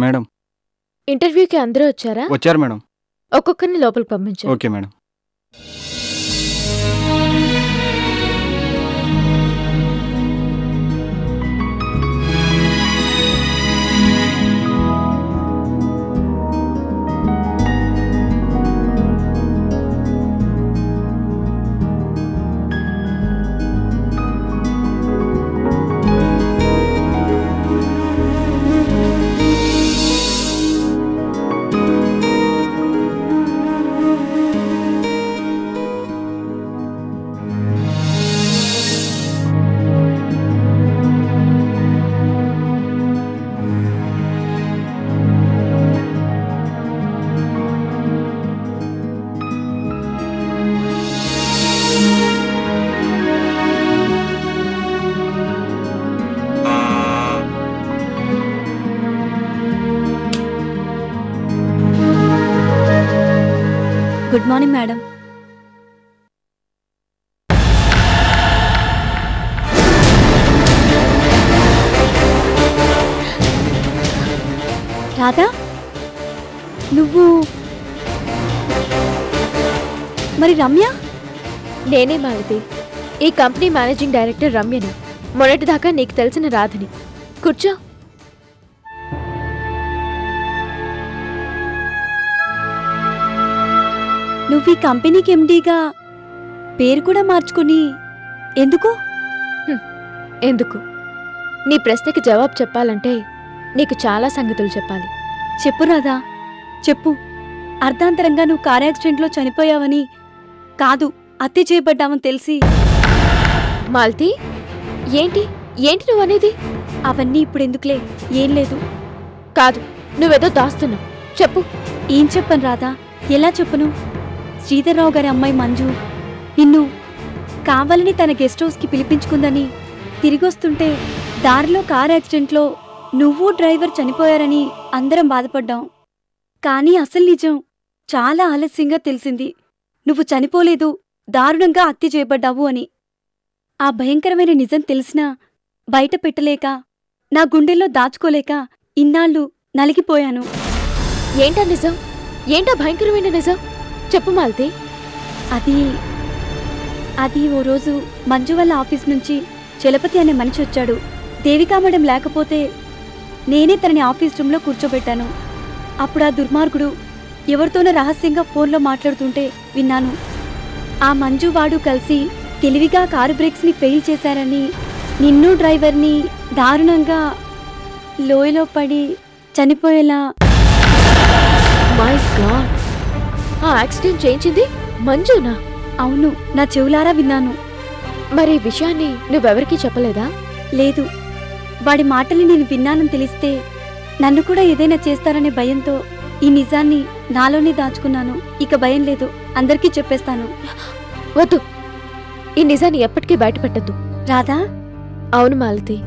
Madam. ఇంటర్వ్యూకి అందరూ వచ్చారా? వచ్చారు మేడం. ఒక్కొక్కరిని లోపలికి పంపించు. Okay madam. Good morning madam. Radha, నువ్వు మరి రమ్య? నేనే మాలతి, ఈ కంపెనీ మేనేజింగ్ డైరెక్టర్ రమ్యని. మొన్నటిదాకా నీకు తెలిసిన రాధని. కూర్చో. నువ్వు ఈ కంపెనీకి ఎండీగా పేరు కూడా మార్చుకుని ఎందుకు? ఎందుకు? నీ ప్రశ్నకి జవాబు చెప్పాలంటే నీకు చాలా సంగతులు చెప్పాలి. చెప్పు రాధా, చెప్పు. అర్ధాంతరంగా నువ్వు కార్ యాక్సిడెంట్లో చనిపోయావని, కాదు హత్య చేయబడ్డావని తెలిసి. మాలతి, ఏంటి ఏంటి నువ్వనేది? అవన్నీ ఇప్పుడెందుకులే, ఏం లేదు. కాదు, నువ్వేదో దాస్తున్నావు. చెప్పు. ఏం చెప్పను రాధా, ఎలా చెప్పను? శ్రీధర్రావు గారి అమ్మాయి మంజు నిన్ను కావాలని తన గెస్ట్ హౌస్కి పిలిపించుకుందని, తిరిగొస్తుంటే దారిలో కార్ యాక్సిడెంట్లో నువ్వు డ్రైవర్ చనిపోయారని అందరం బాధపడ్డాం. కానీ అసలు నిజం చాలా ఆలస్యంగా తెలిసింది. నువ్వు చనిపోలేదు, దారుణంగా హత్య చేయబడ్డావు అని. ఆ భయంకరమైన నిజం తెలిసినా బయట పెట్టలేక, నా గుండెల్లో దాచుకోలేక ఇన్నాళ్ళు నలిగిపోయాను. ఏంటా నిజం? ఏంటా భయంకరమైన నిజం? చెప్పు మాలతి. అది ఓ రోజు మంజు వాళ్ళ ఆఫీస్ నుంచి చలపతి అనే మనిషి వచ్చాడు. దేవికా మేడం లేకపోతే నేనే తనని ఆఫీస్ రూమ్లో కూర్చోబెట్టాను. అప్పుడు ఆ దుర్మార్గుడు ఎవరితోనో రహస్యంగా ఫోన్లో మాట్లాడుతుంటే విన్నాను. ఆ మంజు వాడు కలిసి తెలివిగా కారు బ్రేక్స్ని ఫెయిల్ చేశారని, నిన్ను డ్రైవర్ని దారుణంగా లోయలో పడి చనిపోయేలా. మై గాడ్, ఆ యాక్సిడెంట్ చేయించింది మంజునా? అవును, నా చెవులారా విన్నాను. మరి ఈ విషయాన్ని నువ్వెవరికీ చెప్పలేదా? లేదు, వాడి మాటల్ని నేను విన్నానని తెలిస్తే నన్ను కూడా ఏదైనా చేస్తారనే భయంతో ఈ నిజాన్ని నాలోనే దాచుకున్నాను. ఇక భయం లేదు, అందరికీ చెప్పేస్తాను. వద్దు, ఈ నిజాన్ని ఎప్పటికీ బయటపెట్టద్దు. రాధా? అవును మాలతి,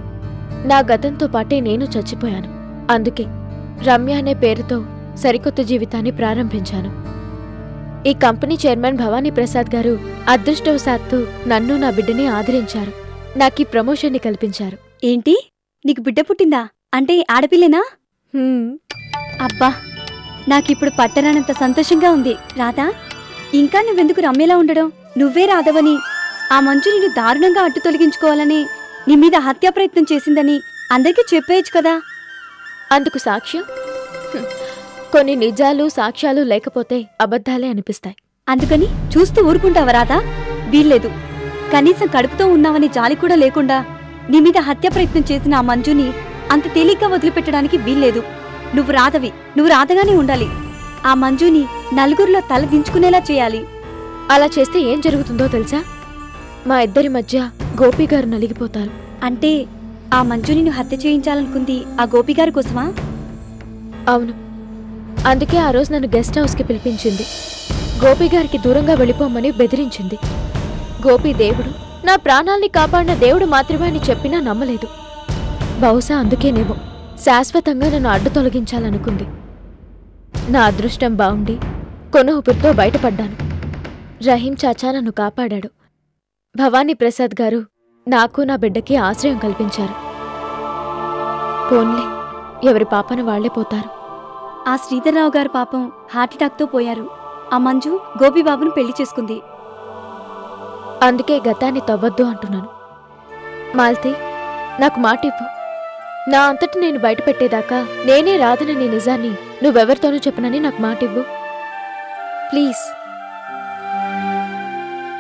నా గతంతో పాటే నేను చచ్చిపోయాను. అందుకే రమ్య అనే పేరుతో సరికొత్త జీవితాన్ని ప్రారంభించాను. ఈ కంపెనీ చైర్మన్ భవానీ ప్రసాద్ గారు అదృష్టవశాత్తు నన్ను నా బిడ్డని ఆదరించారు. నాకీ ప్రమోషన్ని కల్పించారు. ఏంటి, నీకు బిడ్డ పుట్టిందా? అంటే ఆడపిల్లేనా? అబ్బా, నాకిప్పుడు పట్టరానంత సంతోషంగా ఉంది. రాధా, ఇంకా నువ్వెందుకు రమ్యలా ఉండడం? నువ్వే రాధవని, ఆ మంచు నిన్ను దారుణంగా అడ్డు తొలగించుకోవాలని, నీ మీద హత్యా ప్రయత్నం చేసిందని అందరికీ చెప్పేయచ్చు కదా. అందుకు సాక్ష్యం? కొన్ని నిజాలు సాక్ష్యాలు లేకపోతే అబద్ధాలే అనిపిస్తాయి. అందుకని చూస్తూ ఊరుకుంటావా రాధా? వీల్లేదు. కనీసం కడుపుతో ఉన్నావని జాలి కూడా లేకుండా నీ మీద హత్య ప్రయత్నం చేసిన ఆ మంజుని అంత తేలిగ్గా వదిలిపెట్టడానికి వీల్లేదు. నువ్వు రాధవి, నువ్వు రాధగానే ఉండాలి. ఆ మంజుని నలుగురిలో తల దించుకునేలా చేయాలి. అలా చేస్తే ఏం జరుగుతుందో తెలుసా? మా ఇద్దరి మధ్య గోపిగారు నలిగిపోతారు. అంటే ఆ మంజుని నువ్వు హత్య చేయించాలనుకుంది ఆ గోపిగారి కోసమా? అవును, అందుకే ఆ రోజు నన్ను గెస్ట్ హౌస్కి పిలిపించింది. గోపిగారికి దూరంగా వెళ్ళిపోమని బెదిరించింది. గోపి దేవుడు, నా ప్రాణాల్ని కాపాడిన దేవుడు మాత్రమే అని చెప్పినా నమ్మలేదు. బహుశా అందుకేనేమో శాశ్వతంగా నన్ను అడ్డు తొలగించాలనుకుంది. నా అదృష్టం బావుండి కొను ఊపిరితో బయటపడ్డాను. రహీం చాచా నన్ను కాపాడాడు. భవానీ ప్రసాద్ గారు నాకు నా బిడ్డకి ఆశ్రయం కల్పించారు. పోన్లే, ఎవరి పాపన వాళ్లే పోతారు. ఆ శ్రీధర్రావు గారు పాపం హార్ట్అటాక్తో పోయారు. ఆ మంజు గోపిబాబును పెళ్లి చేసుకుంది. అందుకే గతాన్ని తవ్వద్దు అంటున్నాను. మాలతి, నాకు మాటివ్వు. నా అంతటి నేను బయట పెట్టేదాకా నేనే రాదనని నిజాన్ని నువ్వెవరితోనూ చెప్పనని నాకు మాటివ్వు ప్లీజ్.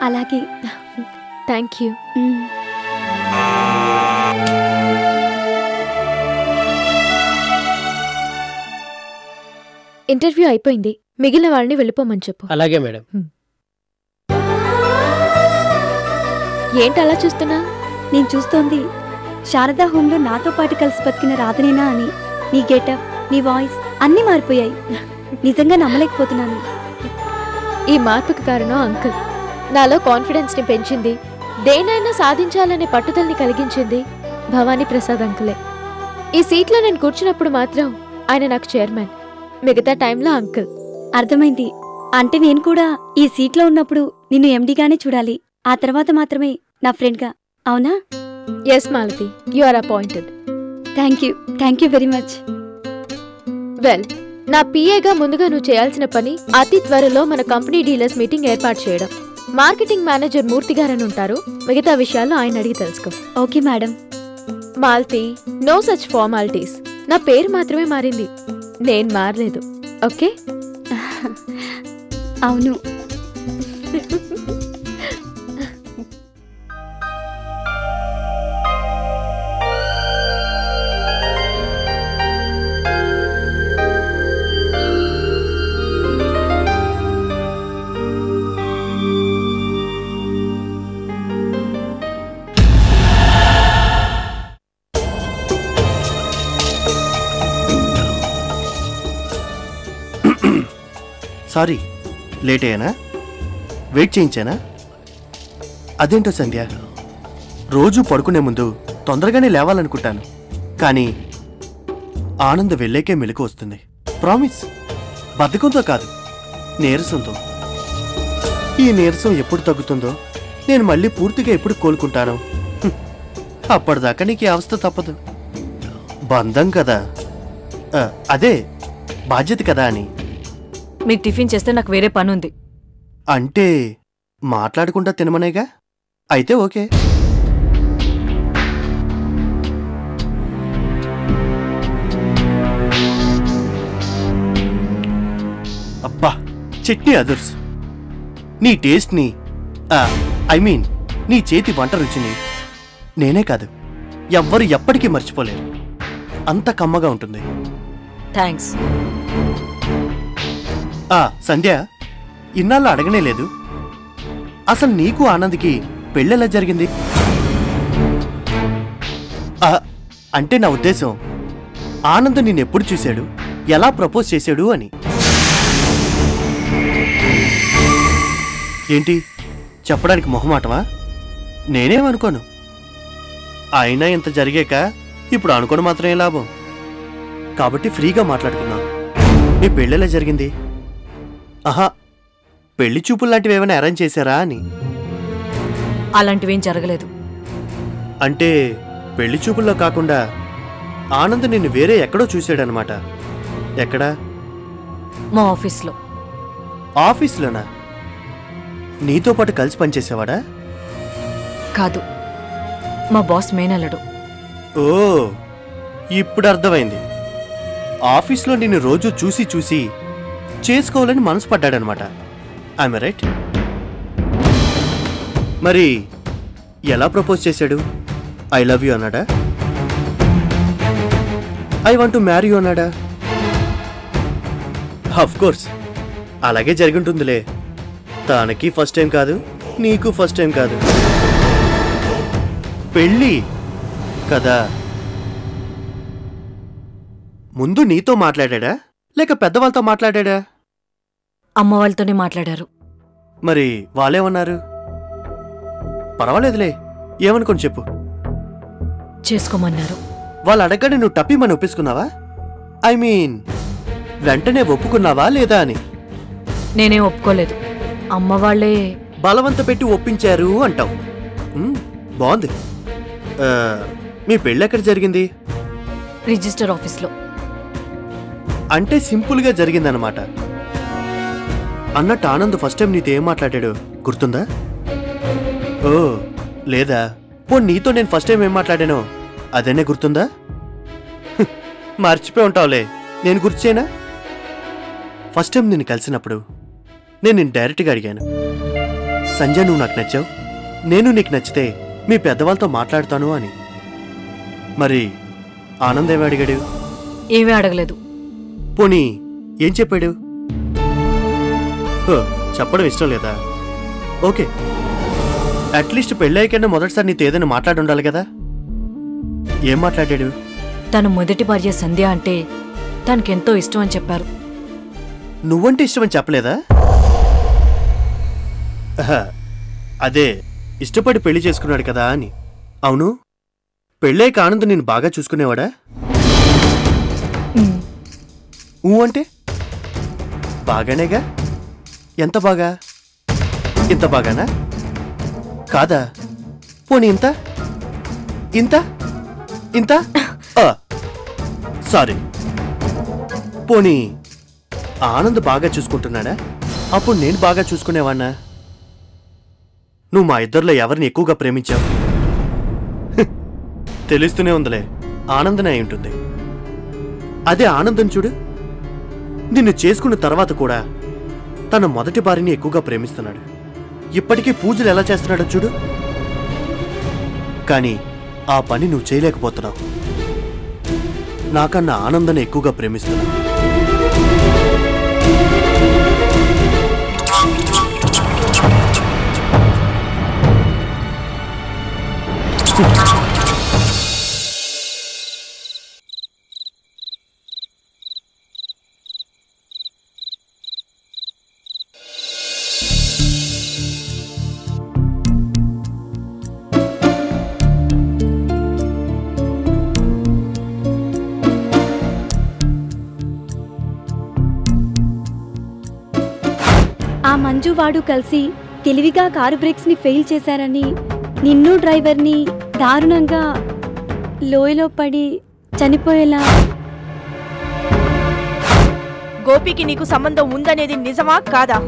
అలాగే. Thank you. ఇంటర్వ్యూ అయిపోయింది. మిగిలిన వాళ్ళని వెళ్ళిపోమని చెప్పు. అలాగే మేడం. ఏంటి అలా చూస్తున్నా? నేను చూస్తోంది శారదా హోంలో నాతో పాటు కలిసి బతికిన రాధనేనా అని. నీ గెటప్, నీ వాయిస్ అన్నీ మారిపోయాయి. నిజంగా నమ్మలేకపోతున్నాను. ఈ మార్పుకి కారణం అంకుల్. నాలో కాన్ఫిడెన్స్ని పెంచింది, దేనైనా సాధించాలనే పట్టుదలని కలిగించింది భవానీ ప్రసాద్ అంకులే. ఈ సీట్లో నేను కూర్చున్నప్పుడు మాత్రం ఆయన నాకు చైర్మన్, మిగతా టైంలో అంకుల్. అర్థమైంది. అంటే నేను కూడా ఈ సీట్లో ఉన్నప్పుడు నిన్ను ఎండీగానే చూడాలి, ఆ తర్వాత మాత్రమే నా ఫ్రెండ్గా. అవునా? Yes Malathi, you are appointed. Thank you very much. Well, నా పిఏగా ముందుగా నువ్వు చేయాల్సిన పని అతి త్వరలో మన కంపెనీ డీలర్స్ మీటింగ్ ఏర్పాటు చేయడం. మార్కెటింగ్ మేనేజర్ మూర్తి గారని ఉంటారు, మిగతా విషయాలు ఆయన అడిగి తెలుసుకో. Okay madam. Malti, no such formalities. నా పేరు మాత్రమే మారింది, నేను మారలేదు. ఓకే? అవును. సారీ, లేట్ అయ్యానా? వెయిట్ చేయించానా? అదేంటో సంధ్య, రోజు పడుకునే ముందు తొందరగానే లేవాలనుకుంటాను, కానీ ఆనంద్ వెళ్ళేకే మెలకు వస్తుంది. ప్రామిస్, బద్ధకంతో కాదు, నీరసంతో. ఈ నీరసం ఎప్పుడు తగ్గుతుందో, నేను మళ్ళీ పూర్తిగా ఎప్పుడు కోలుకుంటాను. అప్పటిదాకా నీకు ఈ అవస్థ తప్పదు. బంధం కదా, అదే బాధ్యత కదా అని. మీరు టిఫిన్ చేస్తే నాకు వేరే పని ఉంది. అంటే మాట్లాడకుండా తినమనేగా? అయితే ఓకే. అబ్బా, చట్నీ అదర్స్. నీ టేస్ట్ని, ఐ మీన్ నీ చేతి వంట రుచిని నేనే కాదు, ఎవ్వరు ఎప్పటికీ మర్చిపోలేరు. అంత కమ్మగా ఉంటుంది. థ్యాంక్స్. సంధ్య, ఇన్నాళ్ళు అడగనే లేదు, అసలు నీకు ఆనంద్కి పెళ్ళెలా జరిగింది? అంటే నా ఉద్దేశం, ఆనంద్ నిన్నెప్పుడు చూశాడు, ఎలా ప్రపోజ్ చేశాడు అని. ఏంటి చెప్పడానికి మొహమాటమా? నేనేమనుకోను. అయినా ఇంత జరిగాక ఇప్పుడు అనుకోని మాత్రమే లాభం. కాబట్టి ఫ్రీగా మాట్లాడుకున్నాం. మీ పెళ్ళెలా జరిగింది? ఆహా, పెళ్లి చూపులు లాంటివి ఏమైనా అరేంజ్ చేశారా అని. అలాంటివేం జరగలేదు. అంటే పెళ్లి చూపుల్లో కాకుండా ఆనంద్ నిన్ను వేరే ఎక్కడో చూశాడనమాట. ఎక్కడా? మా ఆఫీస్లో. ఆఫీస్లోనా? నీతో పాటు కలిసి పనిచేసేవాడా? కాదు, మా బాస్ మేనల్లుడు. ఓ, ఇప్పుడు అర్థమైంది. ఆఫీస్లో నిన్ను రోజు చూసి చూసి చేసుకోవాలని మనసు పడ్డాడనమాట. I'm right? మరి ఎలా ప్రపోజ్ చేశాడు? ఐ లవ్ యూ అన్నాడా? I want to marry you అన్నాడా? ఆఫ్ కోర్స్ అలాగే జరుగుంటుందిలే. తనకి ఫస్ట్ టైం కాదు, నీకు ఫస్ట్ టైం కాదు. పెళ్ళి కదా. ముందు నీతో మాట్లాడా లేక పెద్దవాళ్ళతో మాట్లాడా? అమ్మ వాళ్ళతోనే మాట్లాడారు. మరి వాళ్ళేమన్నారు? పర్వాలేదులే, ఏమనుకోని చెప్పు. చేసుకోమన్నారు. వాళ్ళు అడగగానే నువ్వు టప్పిమని ఒప్పేసుకున్నావా? ఐ మీన్ వెంటనే ఒప్పుకున్నావా లేదా అని. నేనేం ఒప్పుకోలేదు, అమ్మ వాళ్ళే బలవంత పెట్టి ఒప్పించారు అంటావు. బాగుంది. మీ పెళ్ళి ఎక్కడ జరిగింది? రిజిస్టర్ ఆఫీస్లో. అంటే సింపుల్గా జరిగిందనమాట. అన్నట్టు ఆనంద్ ఫస్ట్ టైం నీతో ఏం మాట్లాడాడు గుర్తుందా? ఓ లేదా, నీతో నేను ఫస్ట్ టైం ఏం మాట్లాడానో అదేనే గుర్తుందా? మర్చిపోయి ఉంటావులే, నేను గుర్తు చేయనా? ఫస్ట్ టైం నిన్ను కలిసినప్పుడు నేను నిన్ను డైరెక్ట్గా అడిగాను, సంజయ్ నువ్వు నాకు నచ్చావు, నేను నీకు నచ్చితే మీ పెద్దవాళ్ళతో మాట్లాడతాను అని. మరి ఆనంద్ ఏమి అడిగాడు? ఏమీ అడగలేదు. పోనీ ఏం చెప్పాడు? చెప్పడం ఇష్టం లేదా? ఓకే, అట్లీస్ట్ పెళ్ళయ్యాకన్నా మొదటిసారి నీతో ఏదైనా మాట్లాడి ఉండాలి కదా. ఏం మాట్లాడాడు? తన మొదటి భార్య సంధ్య అంటే తనకెంతో ఇష్టం అని చెప్పారు. నువ్వంటే ఇష్టమని చెప్పలేదా? అదే ఇష్టపడి పెళ్లి చేసుకున్నాడు కదా అని. అవును, పెళ్ళయ్యాక ఆనంద్ నేను బాగా చూసుకునేవాడా? అంటే బాగానేగా. ఎంత బాగా? ఇంత బాగానా? కాదా? పోనీ ఇంత ఇంత ఇంత సారీ. పోనీ ఆనంద్ బాగా చూసుకుంటున్నాడా? అప్పుడు నేను బాగా చూసుకునేవాణ్ణా? నువ్వు మా ఇద్దరిలో ఎవరిని ఎక్కువగా ప్రేమించావు? తెలుస్తూనే ఉందిలే, ఆనందనే అయి ఉంటుంది. అదే ఆనందం చూడు, నిన్ను చేసుకున్న తర్వాత కూడా తన మొదటి భార్యని ఎక్కువగా ప్రేమిస్తున్నాడు. ఇప్పటికీ పూజలు ఎలా చేస్తున్నాడో చూడు. కానీ ఆ పని నువ్వు చేయలేకపోతున్నావు. నాకన్నా ఆనందాన్ని ఎక్కువగా ప్రేమిస్తున్నావు. ఆ మంజు వాడు కలిసి తెలివిగా కారు బ్రేక్స్ ని ఫెయిల్ చేశారని నిన్ను డ్రైవర్ని దారుణంగా లోయలో పడి చనిపోయేలా. గోపికి నీకు సంబంధం ఉందనేది నిజమా కాదా?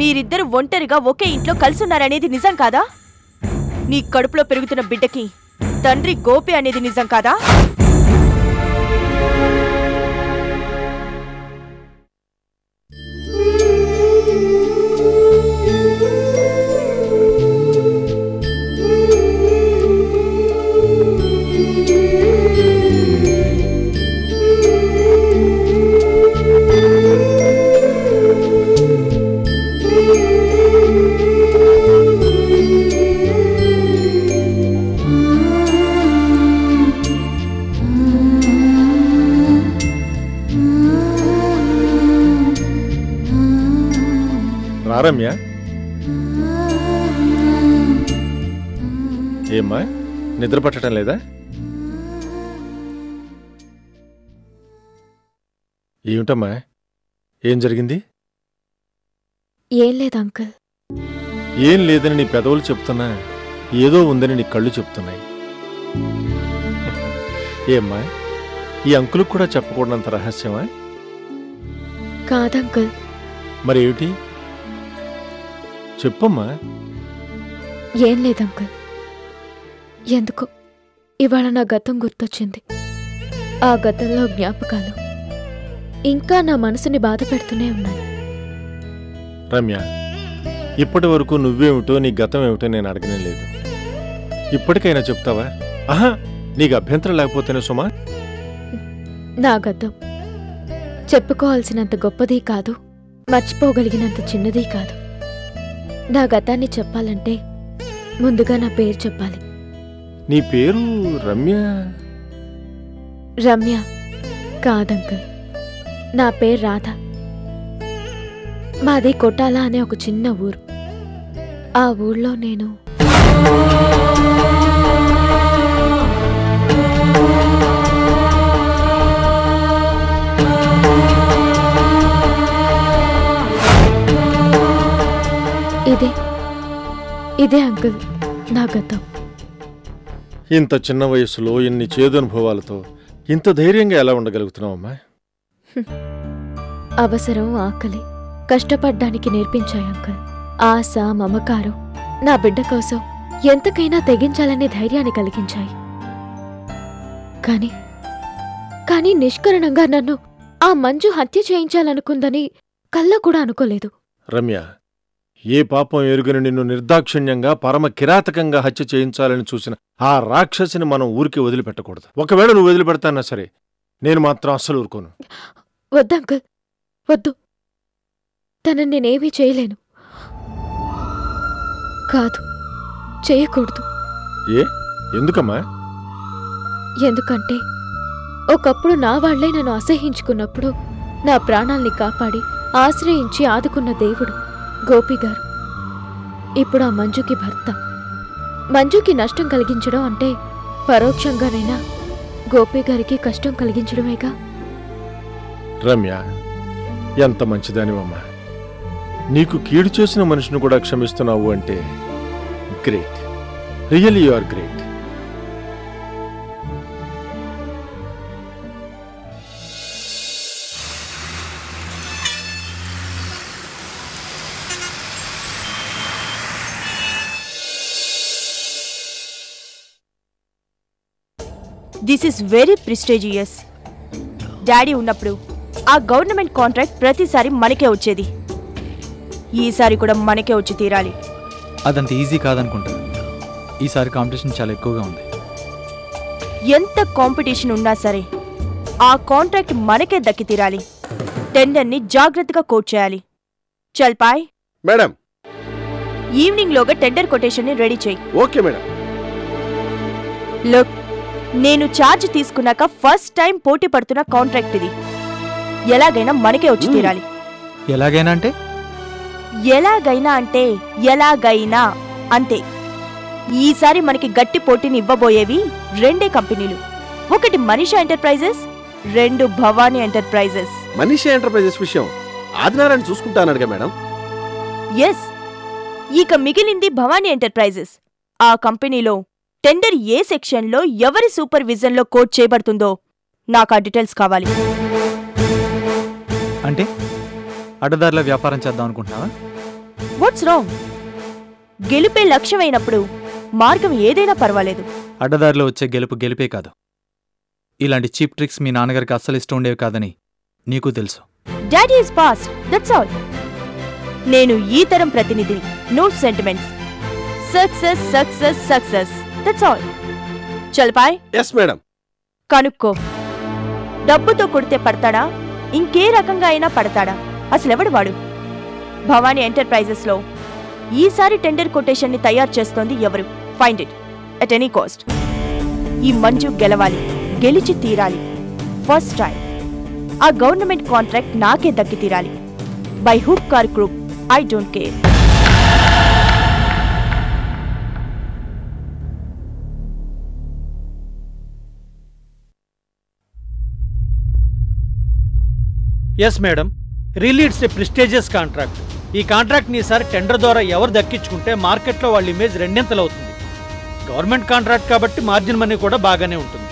మీరిద్దరు ఒంటరిగా ఒకే ఇంట్లో కలిసున్నారనేది నిజం కాదా? నీ కడుపులో పెరుగుతున్న బిడ్డకి తండ్రి గోపి అనేది నిజం కాదా? రమ్య, ఏమ్మా నిద్ర పట్టడం లేదా? ఏమిటమ్మా, ఏం జరిగింది? ఏం లేదు అంకుల్. ఏం లేదని నీ పెదవులు చెప్తున్నా, ఏదో ఉందని నీ కళ్ళు చెప్తున్నాయి. ఏమ్మా, ఈ అంకులకు కూడా చెప్పకూడనంత రహస్యమా? కాదంకుల్. మరి ఏమిటి చెప్పమ్మా. ఏం లేదంకుల్, ఎందుకో ఇవాళ నా గతం గుర్తొచ్చింది. ఆ గతంలో జ్ఞాపకాలు ఇంకా నా మనసుని బాధ పెడుతూనే ఉన్నాయి. రమ్య, ఇప్పటి వరకు నువ్వేమిటో నీ గతం ఏమిటో నేను అడగనే లేదు. ఇప్పటికైనా చెప్తావా? ఆహా, నీకు అభ్యంతరం లేకపోతేనే సుమా. నా గతం చెప్పుకోవాల్సినంత గొప్పది కాదు, మర్చిపోగలిగినంత చిన్నది కాదు. నా గతాన్ని చెప్పాలంటే ముందుగా నా పేరు చెప్పాలి. నీ పేరు రమ్య? రమ్య కాదంకుల్, నా పేరు రాధ. మాది కొట్టాల అనే ఒక చిన్న ఊరు. ఆ ఊళ్ళో నేను ఇదే అంకుల్ నా గతం. ఇంత చిన్న వయసులో ఇన్ని చేదు అనుభవాలతో ఇంత ధైర్యంగా ఎలా ఉండగలుగుతున్నావమ్మా? అవసరం, ఆకలి కష్టపడ్డానికి నేర్పించాయి అంకుల్. ఆశ, మమకారం నా బిడ్డ కోసం ఎంతకైనా తెగించాలనే ధైర్యాన్ని కలిగించాయి. కానీ నిష్కరణంగా నన్ను ఆ మంజు హత్య చేయించాలనుకుందని కళ్ళ కూడా అనుకోలేదు. రమ్య, ఏ పాపం ఎరుగని నిన్ను నిర్దాక్షిణ్యంగా పరమ కిరాతకంగా హత్య చేయించాలని చూసిన ఆ రాక్షసిని మనం ఊరికి వదిలిపెట్టకూడదు. ఒకవేళ నువ్వు వదిలిపెడతానా సరే, నేను మాత్రం అస్సలు ఊరుకోను. వద్దంకుల్, వద్దు. తనని నేనేమీ చేయలేను. కాదు, చేయకూడదు. ఎందుకమ్మా? ఎందుకంటే ఒకప్పుడు నా వాళ్లే నన్ను అసహ్యించుకున్నప్పుడు నా ప్రాణాల్ని కాపాడి ఆశ్రయించి ఆదుకున్న దేవుడు గోపిగారు ఇప్పుడు ఆ మంజుకి భర్త. మంజుకి నష్టం కలిగించడం అంటే పరోక్షంగానైనా గోపిగారికి కష్టం కలిగించడమేగా. రమ్య, ఎంత మంచిదానివమ్మా. నీకు కీడు చేసిన మనిషిని కూడా క్షమిస్తున్నావు అంటే great. Really you are great. This is very prestigious. Daddy ఉన్నప్పుడు ఆ గవర్నమెంట్ కాంట్రాక్ట్ ప్రతిసారి మనకే వచ్చేది. ఈసారి కూడా మనకే వచ్చి తీరాలి. అదంత ఈజీ కాదనుకుంటా. ఈసారి కాంపిటీషన్ చాలా ఎక్కువగా ఉంది. ఎంత కాంపిటీషన్ ఉన్నా సరే ఆ కాంట్రాక్ట్ మనకే దక్కి తీరాలి. టెండర్ని జాగ్రత్తగా కోట్ చేయాలి. చల్ పాయ్ మేడం, ఈవినింగ్ లోగా టెండర్ కొటేషన్ని రెడీ చేయి. Okay madam. లుక్, నేను ఛార్జ్ తీసుకున్నాక ఫస్ట్ టైం పోటీ పడుతున్న కాంట్రాక్ట్ ఇది. ఎలాగైనా మనకే వచ్చి తీరాలి. ఎలాగైనా అంటే? ఎలాగైనా అంటే ఎలాగైనా అంతే. ఈసారి మనకి గట్టి పోటీని ఇవ్వబోయేవి రెండే కంపెనీలు. ఒకటి మనీషా ఎంటర్ప్రైజెస్, రెండు భవానీ ఎంటర్ప్రైజెస్. మనీషా ఎంటర్ప్రైజెస్ విషయం ఆదినారాయణ చూసుకుంటానడుగా మేడం. ఎస్, ఇక మిగిలింది భవానీ ఎంటర్ప్రైజెస్. ఆ కంపెనీలో టెండర్ ఏ సెక్షన్లో ఎవరి సూపర్విజన్లో కోట్ చేయబడుతుందో నాకు ఆ డీటెయిల్స్ కావాలి. అంటే అడ్డదారిలో వ్యాపారం చేద్దాం అనుకుంటున్నావా? What's wrong? గెలుపే లక్ష్యమైనప్పుడు మార్గం ఏదైనా పర్వాలేదు. అడ్డదారిలో వచ్చే గెలుపు గెలిపే కాదు. ఇలాంటి చీప్ ట్రిక్స్ మీ నాన్నగారికి అస్సలు ఇష్టం ఉండేవి కాదని నీకు తెలుసు. Daddy is past, that's all. నేను ఈ తరం ప్రతినిధిని. No sentiments. Success success success, that's all. చల్ పాయ్. Yes madam. కనుక్కో, డబ్బుతో కొడితే పడతాడా, ఇంకే రకంగా అయినా పడతాడా? అసలెవడు వాడు? భవానీ ఎంటర్ప్రైజెస్ లో ఈసారి టెండర్ కొటేషన్ ని తయారు చేస్తోంది ఎవరు? Find it at any cost. ఈ మంజు గెలవాలి, గెలిచి తీరాలి. ఫస్ట్ టైం ఆ గవర్నమెంట్ కాంట్రాక్ట్ నాకే దక్కి తీరాలి. By hook or crook, I don't care. Yes madam, really it's a prestigious contract. ఈ కాంట్రాక్ట్ని ఈసారి టెండర్ ద్వారా ఎవరు దక్కించుకుంటే మార్కెట్లో వాళ్ళ ఇమేజ్ రెండింతలు అవుతుంది. గవర్నమెంట్ కాంట్రాక్ట్ కాబట్టి మార్జిన్ మనీ కూడా బాగానే ఉంటుంది.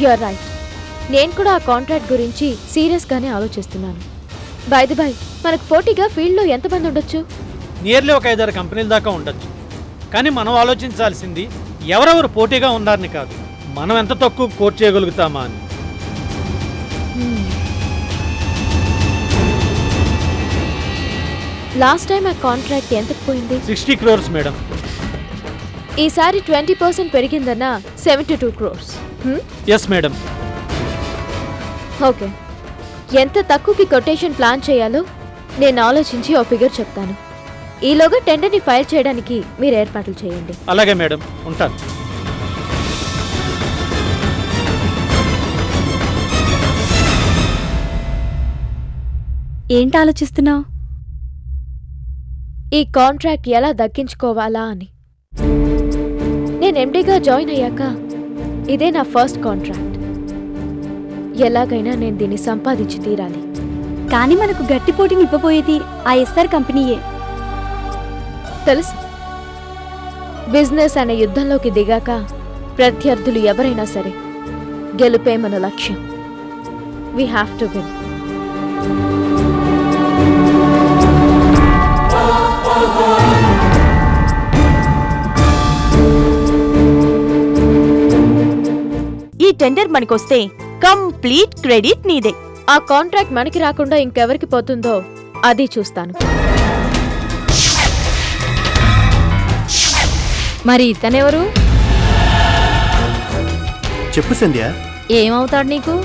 You're right. నేను కూడా ఆ కాంట్రాక్ట్ గురించి సీరియస్గానే ఆలోచిస్తున్నాను. బై ది బై, మనకు పోటీగా ఫీల్డ్లో ఎంతమంది ఉండొచ్చు? నియర్లీ ఒక 5-6 కంపెనీల దాకా ఉండొచ్చు. కానీ మనం ఆలోచించాల్సింది ఎవరెవరు పోటీగా ఉన్నారని కాదు, మనం ఎంత తక్కువ కోట్ చేయగలుగుతామా అని. లాస్ట్ టైం ఆ కాంట్రాక్ట్ ఎంతకు పోయింది? 60 crores మేడం. ఈసారి 20% పెరిగిందన్నా 72 crores. Yes madam. ఓకే, ఎంత తక్కువకి కొటేషన్ ప్లాన్ చేయాలో నేను ఆలోచించి ఓ ఫిగర్ చెప్తాను. ఈలోగా టెండర్ని ఫైల్ చేయడానికి మీరు ఏర్పాట్లు చేయండి. అలాగే మేడం, ఉంటాను. ఏంటి ఆలోచిస్తున్నావు? ఈ కాంట్రాక్ట్ ఎలా దక్కించుకోవాలా అని. నేను ఎండీగా జాయిన్ అయ్యాక ఇదే నా ఫస్ట్ కాంట్రాక్ట్. ఎలాగైనా నేను దీన్ని సంపాదించి తీరాలి. కానీ మనకు గట్టి పోటీని ఇవ్వబోయేది ఆ ఎస్ఆర్ కంపెనీయే. తెలుసు, బిజినెస్ అనే యుద్ధంలోకి దిగాక ప్రత్యర్థులు ఎవరైనా సరే గెలుపే మన లక్ష్యం. We have to win. ఈ టెండర్ మనకొస్తే కంప్లీట్ క్రెడిట్ నీదే. ఆ కాంట్రాక్ట్ మనకి రాకుండా ఇంకెవరికి పోతుందో అది చూస్తాను. మరి ఇతనెవరు? చెప్పు సంధ్య. ఏమవుతాడు నీకు?